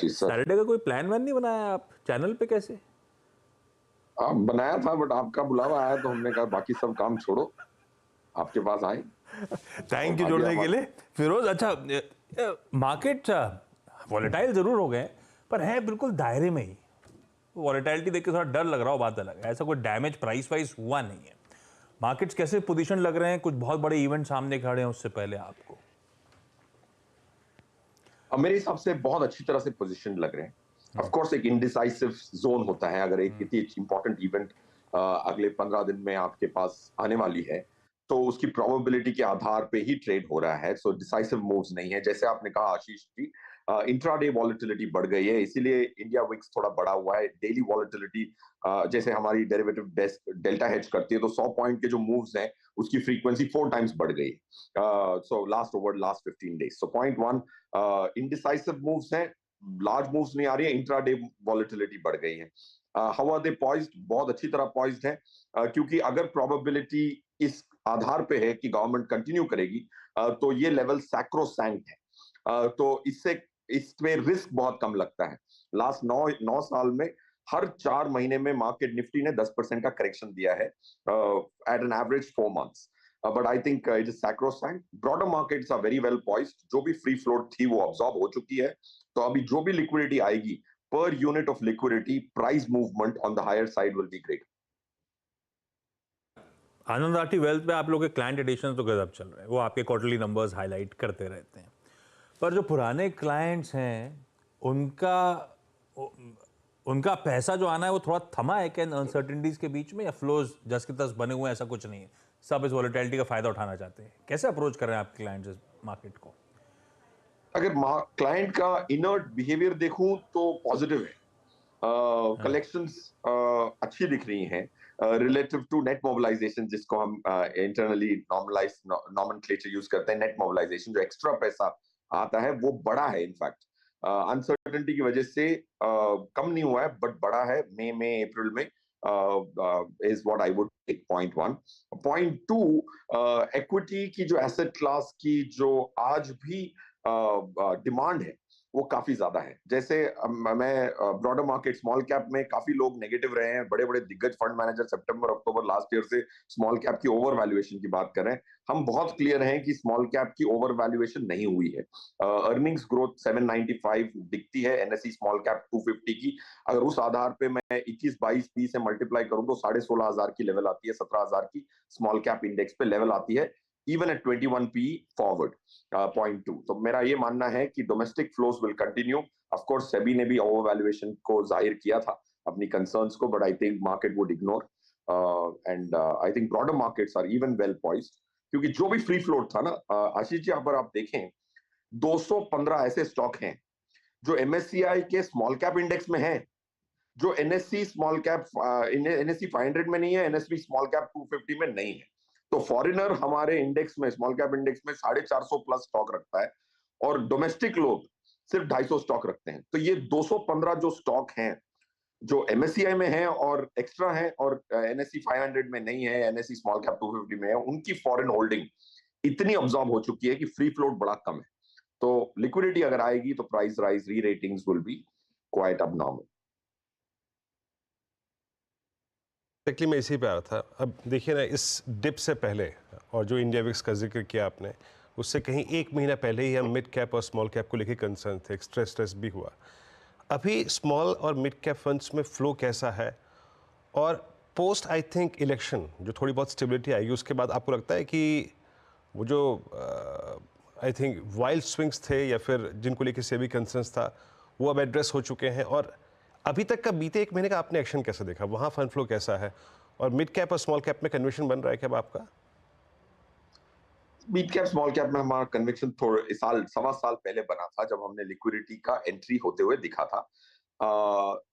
आशीष sir. Saturday का कोई plan van नहीं बनाया आप चैनल पे कैसे? बनाया था बट आपका बुलावा आया तो हमने कहा बाकी सब काम छोड़ो, आपके पास आए थैंक और यू आ गया जुड़ने के हमारा। लिए। फिरोज, अच्छा, मार्केट वॉलेटाइल जरूर हो गए पर है बिल्कुल दायरे में ही। वॉलेटाइलिटी देख के थोड़ा डर लग रहा हो, बात अलग है, ऐसा कोई डैमेज प्राइस वाइज हुआ नहीं है। मार्केट्स कैसे पोजीशन लग रहे हैं? कुछ बहुत बड़े इवेंट सामने खड़े हैं उससे पहले आपको? अब मेरे हिसाब से बहुत अच्छी तरह से पोजीशन लग रहे हैं। ऑफ कोर्स एक इंडिसाइसिव जोन होता है, अगर एक इतनी इंपॉर्टेंट इवेंट अगले 15 दिन में आपके पास आने वाली है तो उसकी प्रोबेबिलिटी के आधार पे ही ट्रेड हो रहा है। सो डिसाइसिव मूव्स नहीं है, जैसे आपने कहा आशीष जी। इंट्राडे वॉलेटिलिटी बढ़ गई है, इसीलिए इंडिया विक्स थोड़ा बढ़ा हुआ है। डेली वॉलेटिलिटी, जैसे हमारी डेरिवेटिव डेस्क डेल्टा हेज करती है तो 100 पॉइंट के जो मूव्स हैं उसकी फ्रीक्वेंसी 4 टाइम्स बढ़ गई। So last over last 15 days. So point one, indecisive moves हैं, लार्ज मूव्स नहीं आ रही है, इंट्राडे वॉलेटिलिटी बढ़ गई है। How are they poised? बहुत अच्छी तरह पॉइज्ड है, क्योंकि अगर प्रोबेबिलिटी इस आधार पे है कि गवर्नमेंट कंटिन्यू करेगी तो ये लेवल सैक्रोसैंक्ट है। तो इससे इसमें रिस्क बहुत कम लगता है। लास्ट 9 साल में हर 4 महीने में मार्केट निफ्टी ने 10% का करेक्शन दिया है at an average 4 months. But I think it is sacrosanct. Broader markets are very well poised, जो भी फ्री फ्लोट थी वो अब्सॉर्ब हो चुकी है। तो अभी जो भी लिक्विडिटी आएगी, पर unit of liquidity price movement on the higher side will be great. Anand Rathi Wealth में आप लोग के क्लाइंट एडिशन तो गजब चल रहे हैं, वो आपके क्वार्टरली नंबर्स हाईलाइट करते रहते हैं। पर जो पुराने क्लाइंट्स हैं उनका उनका पैसा जो आना है वो थोड़ा थमा है क्या अनसर्टेनिटीज के बीच में, या फ्लोज जस के तस बने हुए हैं, ऐसा कुछ नहीं है? सब इस वॉलेटिलिटी का फायदा उठाना चाहते हैं। कैसे अप्रोच कर रहे हैं आपके क्लाइंट्स इस मार्केट को? अगर क्लाइंट का इनर्ट बिहेवियर देखूं तो पॉजिटिव है। कलेक्शंस अच्छी दिख रही हैं रिलेटिव टू नेट मोबिलाइजेशन, जिसको हम इंटरनली नॉर्मलाइज नॉमेनक्लेचर यूज करते हैं। नेट मोबिलाइजेशन जो एक्स्ट्रा पैसा आता है वो बड़ा है। इनफैक्ट अनसर्टेनिटी की वजह से कम नहीं हुआ है बट बड़ा है। मई में अप्रैल में is what I would take, point one. Point two, equity की जो एसेट क्लास की जो आज भी डिमांड है वो काफी ज्यादा है। जैसे मैं ब्रॉडर मार्केट स्मॉल कैप में काफी लोग नेगेटिव रहे हैं। बड़े बड़े दिग्गज फंड मैनेजर सितंबर अक्टूबर लास्ट ईयर से स्मॉल कैप की ओवर वैल्यूएशन की बात कर रहे हैं। हम बहुत क्लियर हैं कि स्मॉल कैप की ओवर वैल्यूएशन नहीं हुई है। अर्निंग्स ग्रोथ 795 दिखती है एनएसई स्मॉल कैप 250 की। अगर उस आधार पे मैं 21 22 30 से मल्टीप्लाई करूं तो 16,500 की लेवल आती है, 17,000 की स्मॉल कैप इंडेक्स पे लेवल आती है, even at 21 P forward. Point two, तो मेरा ये मानना है कि domestic flows will continue. Of course SEBI ने भी ओवर वैल्यूएशन को जाहिर किया था, अपनी कंसर्न्स को, but I think market would ignore. And I think broader markets are even well poised, क्योंकि जो भी फ्री फ्लोट था ना आशीष जी, अगर आप देखें 215 ऐसे स्टॉक हैं जो एमएससीआई के स्मॉल कैप इंडेक्स में है, जो एनएससी स्मॉल कैप एनएससी 500 में नहीं है, एनएससी स्मॉल कैप 250 में नहीं है। तो फॉरेनर हमारे इंडेक्स में, स्मॉल कैप इंडेक्स में 450 प्लस स्टॉक रखता है और डोमेस्टिक लोग सिर्फ 250 स्टॉक रखते हैं। तो ये 215 जो स्टॉक हैं जो एमएससीआई में है और एक्स्ट्रा है और एनएससी 500 में नहीं है, एनएससी स्मॉल कैप 250 में है, उनकी फॉरेन होल्डिंग इतनी ऑब्जॉर्ब हो चुकी है कि फ्री फ्लोट बड़ा कम है। तो लिक्विडिटी अगर आएगी तो प्राइस राइज, री ratings will be quite abnormal. Actually मैं इसी पे आ रहा था। अब देखिए ना, इस डिप से पहले और जो इंडिया विक्स का जिक्र किया आपने, उससे कहीं 1 महीना पहले ही हम मिड कैप और स्मॉल कैप को लेकर कंसर्न थे, स्ट्रेस भी हुआ। अभी स्मॉल और मिड कैप फंड्स में फ्लो कैसा है? और पोस्ट आई थिंक इलेक्शन जो थोड़ी बहुत स्टेबिलिटी आएगी उसके बाद आपको लगता है कि वो जो आई थिंक वाइल्ड स्विंग्स थे या फिर जिनको लेकर सेबी कंसर्न्स था वो अब एड्रेस हो चुके हैं? और अभी तक का बीते 1 महीने का आपने एक्शन कैसे देखा? वहाँ फंड फ्लो कैसा है? और मिड कैप और स्मॉल कैप में कन्विक्शन बन रहा है क्या अब आपका? मिड कैप स्मॉल कैप में हमारा कन्विक्शन थोड़े साल, सवा साल पहले बना था, जब हमने लिक्विडिटी का एंट्री होते हुए दिखा था।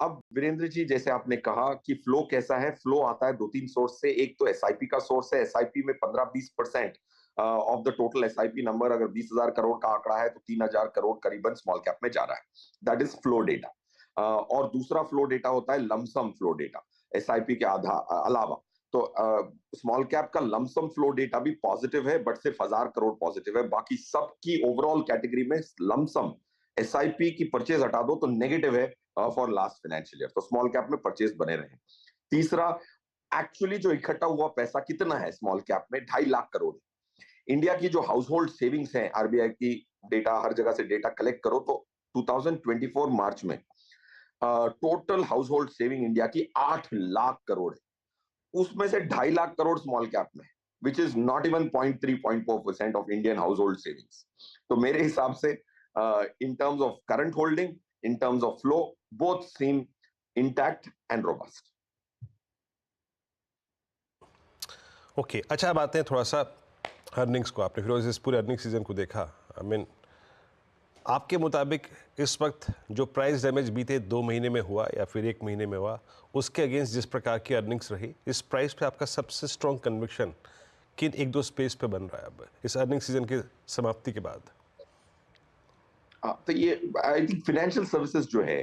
अब वीरेंद्र जी, जैसे आपने कहा कि फ्लो कैसा है, फ्लो आता है 2-3 सोर्स से। एक तो एसआईपी का सोर्स है। एसआईपी में 15-20% of the total SIP number, अगर 20,000 करोड़ का आंकड़ा है तो 3,000 करोड़ करीबन स्मॉल कैप में जा रहा है। That is flow data. और दूसरा फ्लो डेटा होता है लमसम फ्लो डेटा, एसआईपी के अलावा। तो स्मॉल कैप का लमसम फ्लो डेटा भी पॉजिटिव है, बट सिर्फ 1,000 करोड़ पॉजिटिव है। बाकी सबकी ओवरऑल कैटेगरी में लमसम एसआईपी की परचेज हटा दो तो नेगेटिव है फॉर लास्ट फाइनेंशियल ईयर, तो स्मॉल कैप में परचेज बने रहे। तीसरा, एक्चुअली जो इकट्ठा हुआ पैसा कितना है स्मॉल कैप में, 2.5 लाख करोड़। इंडिया की जो हाउस होल्ड सेविंग्स है, आरबीआई की डेटा, हर जगह से डेटा कलेक्ट करो तो 2024 मार्च में total house hold saving India की 8 लाख करोड़ है। उसमें से 2.5 लाख करोड़ स्मॉल कैप में, which is not even 0.3-0.4% of Indian household savings. तो मेरे हिसाब से in terms of current holding, in terms of flow, both seem intact and robust. Okay, अच्छा अब आते हैं थोड़ा सा अर्निंग्स को। आपने फिर इस पूरे अर्निंग सीजन को देखा, आई मीन आपके मुताबिक इस वक्त जो प्राइस डैमेज बीते 2 महीने में हुआ या फिर 1 महीने में हुआ, उसके अगेंस्ट जिस प्रकार की अर्निंग्स रही, इस प्राइस पे आपका सबसे स्ट्रॉन्ग कन्विक्शन किन 1-2 स्पेस पे बन रहा है अब इस अर्निंग सीजन की समाप्ति के बाद? तो ये आई थिंक फाइनेंशियल सर्विसेज जो है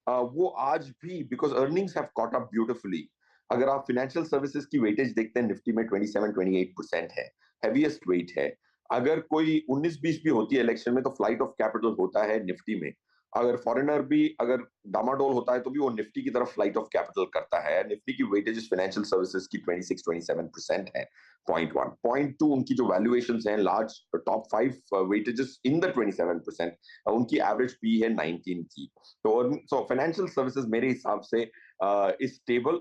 वो आज भी, because earnings have caught up beautifully. अगर आप फाइनेंशियल सर्विसेज की वेटेज देखते हैं, निफ्टी में 27-28% है, हैवीएस्ट वेट है। अगर कोई 19-20 भी होती है इलेक्शन में तो फ्लाइट ऑफ कैपिटल होता है निफ्टी में। अगर फॉरेनर भी अगर डामाडोल होता है तो भी वो निफ्टी की तरफ फ्लाइट ऑफ कैपिटल करता है। निफ्टी की वेटेज फाइनेंशियल सर्विसेज की 26-27% है। पॉइंट 1 पॉइंट 2, उनकी जो वैल्यूएशंस हैं large top 5 weightages in the 27%, उनकी एवरेज पी है 19 की। तो फाइनेंशियल सर्विसेज मेरे हिसाब से इस स्टेबल,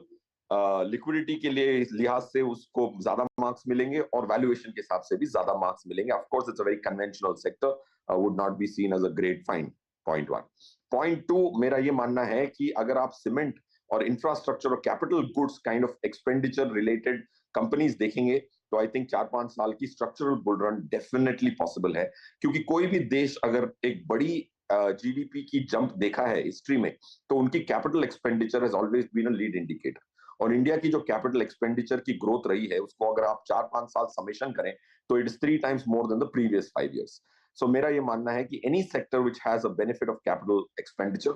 लिक्विडिटी के लिए इस लिहाज से उसको ज्यादा मार्क्स मिलेंगे और वैल्यूएशन के हिसाब से भी ज्यादा मार्क्स मिलेंगे। Of course it's a very conventional sector, would not be seen as a great find. Point 1 point 2, मेरा ये मानना है कि अगर आप सीमेंट और इंफ्रास्ट्रक्चर और capital goods kind of expenditure related companies देखेंगे तो आई थिंक 4-5 साल की structural bull run definitely possible है। क्योंकि कोई भी देश अगर एक बड़ी जीडीपी की जंप देखा है हिस्ट्री में तो उनकी capital expenditure has always been a lead indicator. और इंडिया की जो कैपिटल एक्सपेंडिचर की ग्रोथ रही है उसको अगर आप 4-5 साल समेशन करें तो it is 3 times more than the previous 5 years। सो मेरा ये मानना है कि any sector which has a benefit of capital expenditure,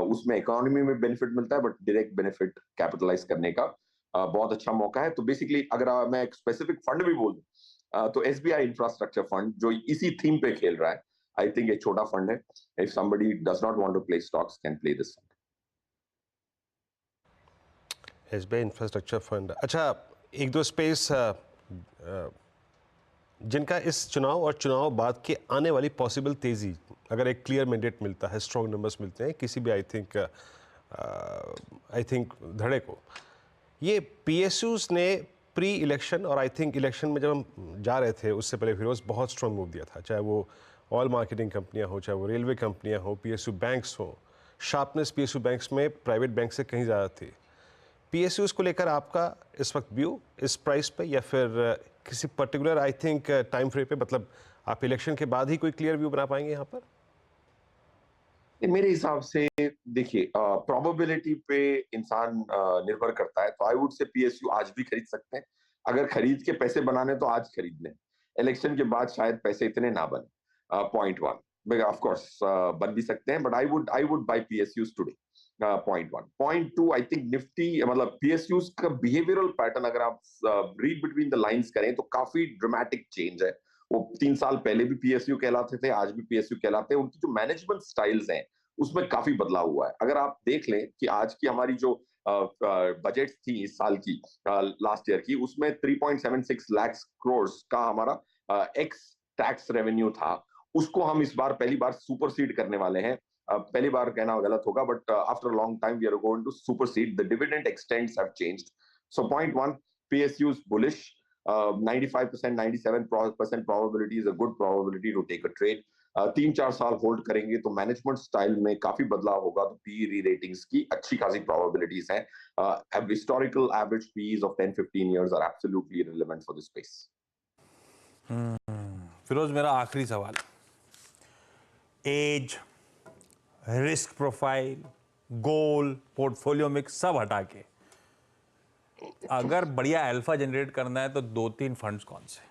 उसमें इकोनॉमी में बेनिफिट मिलता है बट डायरेक्ट बेनिफिट कैपिटलाइज करने का बहुत अच्छा मौका है। तो बेसिकली अगर मैं एक स्पेसिफिक फंड भी बोल दूं तो एसबीआई इंफ्रास्ट्रक्चर फंड जो इसी थीम पे खेल रहा है, आई थिंक एक छोटा फंड है। If somebody does not want to play stocks can play this fund. SBI infrastructure fund, अच्छा 1-2 स्पेस जिनका इस चुनाव और चुनाव बाद के आने वाली पॉसिबल तेज़ी, अगर एक क्लियर मैंडेट मिलता है, स्ट्रॉन्ग नंबर्स मिलते हैं किसी भी आई थिंक धड़े को, ये पीएसयूज ने प्री इलेक्शन और आई थिंक इलेक्शन में जब हम जा रहे थे उससे पहले फिरोज बहुत स्ट्रॉन्ग मूव दिया था, चाहे वो ऑयल मार्केटिंग कंपनियां हो, चाहे वो रेलवे कंपनियां हो, पीएसयू बैंक्स हो। शार्पनेस पीएसयू बैंक्स में प्राइवेट बैंक से कहीं ज़्यादा थी। पीएसयूज को लेकर आपका इस वक्त व्यू इस प्राइस पे या फिर किसी particular I think time frame पे, मतलब आप इलेक्शन के बाद ही कोई क्लियर व्यू बना पाएंगे यहाँ पर? मेरे हिसाब से देखिए, प्रोबेबिलिटी पे इंसान निर्भर करता है। तो आई वुड से पीएसयू आज भी खरीद सकते हैं। अगर खरीद के पैसे बनाने तो आज खरीद लें, इलेक्शन के बाद शायद पैसे इतने ना बने। पॉइंट 1 ऑफ कोर्स बन भी सकते हैं but I would buy PSUs today. Point 1 point 2, I think Nifty मतलब पीएसयूज का बिहेवियरल पैटर्न अगर आप रीड बिटवीन द लाइंस करें तो काफी ड्रामेटिक चेंज है। वो 3 साल पहले भी पीएसयू कहलाते थे, आज भी पीएसयू कहलाते हैं। उनकी जो मैनेजमेंट स्टाइल्स हैं उसमें काफी बदलाव हुआ है। अगर आप देख लें कि आज की हमारी जो बजट थी इस साल की, लास्ट ईयर की, उसमें 3.76 लाख करोड़ का हमारा एक्स टैक्स रेवेन्यू था। उसको हम इस बार पहली बार सुपरसीड करने वाले हैं। पहली बार कहना गलत होगा but after long time we are going to supersede. The dividend extends have changed. So point 1, PSUs bullish, 95%, 97% probability is a good probability to take a trade। 3-4 साल होल्ड करेंगे तो मैनेजमेंट स्टाइल में काफी बदलाव होगा, तो पी री ratings की अच्छी खासी प्रोबेबिलिटीज हैं। Historical average PEs of 10-15 years are absolutely relevant for this space. Firoz, मेरा आखिरी सवाल, age, risk profile, goal, portfolio mix सब हटा के अगर बढ़िया अल्फा जनरेट करना है तो 2-3 फंड्स कौन से?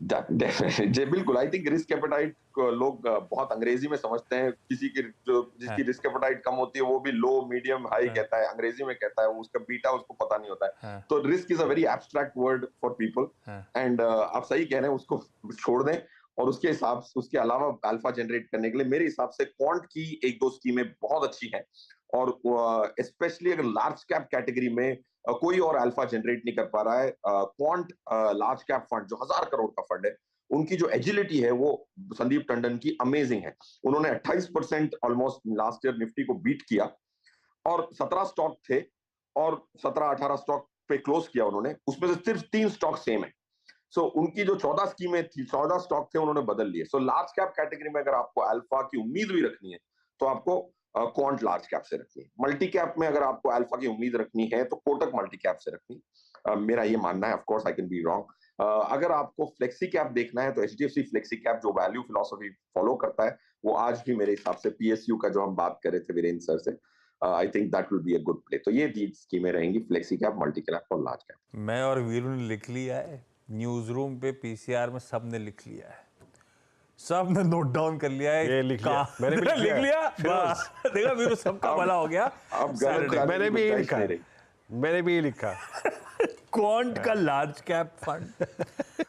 जी बिल्कुल, आई थिंक रिस्क एपेटाइट लोग बहुत अंग्रेजी में समझते हैं। किसी की जो जिसकी रिस्क एपेटाइट कम होती है वो भी लो, मीडियम, हाई कहता है, अंग्रेजी में कहता है, उसका बीटा उसको पता नहीं होता है। तो risk is a very abstract word for people and आप सही कह रहे हैं, उसको छोड़ दें और उसके हिसाब से उसके अलावा अल्फा जनरेट करने के लिए मेरे हिसाब से क्वांट की एक दो स्कीमें बहुत अच्छी हैं। और स्पेशली अगर लार्ज कैप कैटेगरी में कोई और अल्फा जनरेट नहीं कर पा रहा है, क्वांट लार्ज कैप फंड जो 1000 करोड़ का फंड है, उनकी जो एजिलिटी है वो संदीप टंडन की अमेजिंग है। उन्होंने 28% ऑलमोस्ट लास्ट ईयर निफ्टी को बीट किया और 17 स्टॉक थे और 17-18 स्टॉक पे क्लोज किया उन्होंने, उसमें से सिर्फ 3 स्टॉक सेम है। सो उनकी जो 14 स्कीमें थी, 14 स्टॉक थे, उन्होंने बदल लिए। सो लार्ज कैप कैटेगरी में अगर आपको अल्फा की उम्मीद भी रखनी है तो आपको क्वांट लार्ज कैप से रखनी है। मल्टी कैप में अगर आपको अल्फा की उम्मीद रखनी है तो कोटक मल्टी कैप से रखनी मेरा ये मानना है। Of course I can be wrong. अगर आपको फ्लेक्सी कैप देखना है तो एचडीएफसी फ्लेक्सी कैप जो वैल्यू फिलॉसफी फॉलो करता है वो आज भी मेरे हिसाब से पीएसयू का जो हम बात कर रहे थे वीरेंद्र सर से, I think that will be a good play. तो ये 3 स्कीमें रहेंगी, फ्लेक्सी कैप, मल्टी कैप और लार्ज कैप। मैं और वीरू ने लिख लिया है, न्यूज रूम पे पीसीआर में सबने लिख लिया है, सबने नोट डाउन कर लिया है। ये लिख लिया, मैंने भी लिख लिया। देखा वीरू, सबका भला हो गया। अब गलत मैंने भी ये लिखा, मैंने भी ये लिखा। क्वांट का लार्ज कैप फंड,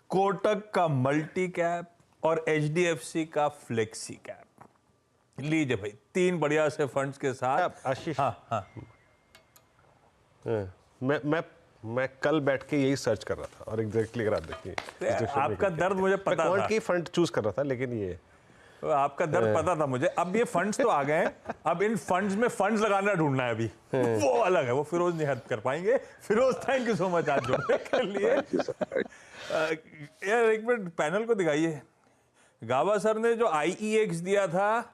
कोटक का मल्टी कैप और एचडीएफसी का फ्लेक्सी कैप। लीजिए भाई, 3 बढ़िया से फंड्स के साथ। आशीष, हाँ हाँ, मैं कल बैठ के यही सर्च कर रहा था और एग्जैक्टली अगर आप देखिए आपका दर्द मुझे पता था, की फंड चूज कर रहा था, लेकिन ये आपका दर्द पता था मुझे। अब ये फंड्स तो आ गए हैं, अब इन फंड्स में फंड्स लगाना ढूंढना है अभी, वो अलग है, वो फिरोज नहीं हेल्प कर पाएंगे। Firoz, thank you so much आज जुड़ने के लिए। यार एक मिनट पैनल को दिखाइए। गावा सर ने जो IEX दिया था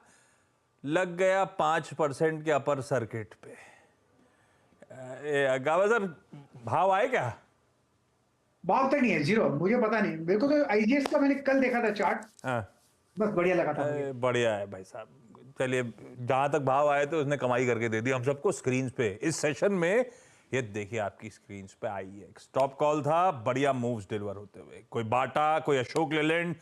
लग गया 5% के अपर सर्किट पे। गावा सर, भाव आए क्या? भाव तक नहीं है, जीरो। मुझे पता नहीं, मेरे को तो IGX का मैंने कल देखा था चार्ट, बस बढ़िया लगा था मुझे। बढ़िया है भाई साहब। चलिए, जहां तक भाव आए तो उसने कमाई करके दे दी हम सबको स्क्रीन पे इस सेशन में। ये देखिए आपकी स्क्रीन पे IEX टॉप कॉल था, बढ़िया मूव्स डिलीवर होते हुए। कोई बाटा, कोई अशोक लेलैंड,